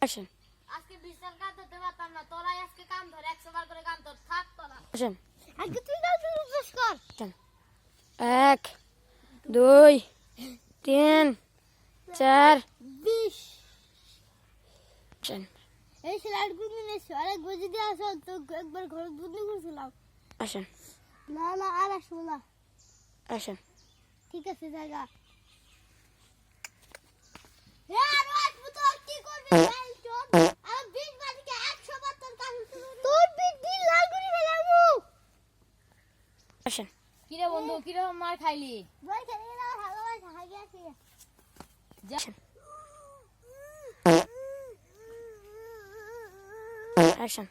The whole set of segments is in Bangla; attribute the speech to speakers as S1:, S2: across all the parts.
S1: আসেন
S2: আজকে বিশাল কাজ ধরতে পারতাম না, তোরাই আজকে কাম ধর, 100 বার করে কাম ধর, থাক তোরা।
S1: আসেন
S2: আজকে তুই কাজ শুরু কর।
S1: 1 2 3 4
S2: 20
S1: আসেন
S2: এই স্যালাড গুনে আরেক বজি দিয়ে আসো তো, একবার ঘরে বুদ্ধি করছিলাম।
S1: আসেন
S2: না না আর আসবো না।
S1: আসেন
S2: ঠিক আছে জায়গা আর আসবো তো কি করবি ভাই চল। আর 20 বার থেকে 100 বার তোর কাজ শুরু, তোর বিদ্যি লাল করে ফেলামু।
S1: আসেন
S3: কিরে বন্ধু কিরকম মার খাইলি?
S2: ভাই খেলে না ভালোবাসা হাগে আছে।
S1: আসেন আসেন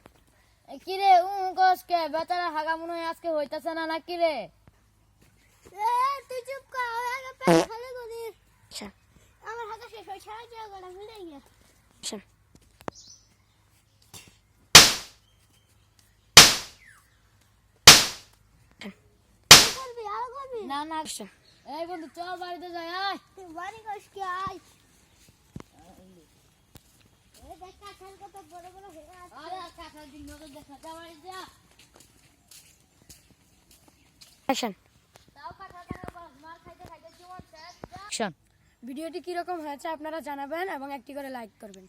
S3: কিরে কসকে বেচারা হাগা মনে হয় আজকে হইতাছে না নাকি রে?
S2: তুই চুপ কর, আগে পেট খালি করি।
S1: আসেন
S2: আমার হাগা শেষ হয়ে সারা জায়গাটা ভুলে গেছে।
S1: আসেন
S2: কি করবি আর করবি?
S3: না না
S1: আসেন
S3: এই বন্ধু চল বাড়িতে যাই আয়।
S2: তুই বাড়ি কসকে আয়। এই দেখ কাঁঠাল কত বড় বড় হয়ে আছে।
S3: আরে কাঁঠাল দিন নজর দেখা যা বাড়িতে যা।
S1: আসেন
S3: তাও কাঁঠাল কাঁঠাল মার খাইতে খাইতে জীবন শেষ।
S1: আসেন ভিডিওটি কিরকম হয়েছে আপনারা জানাবেন এবং একটি করে লাইক করবেন।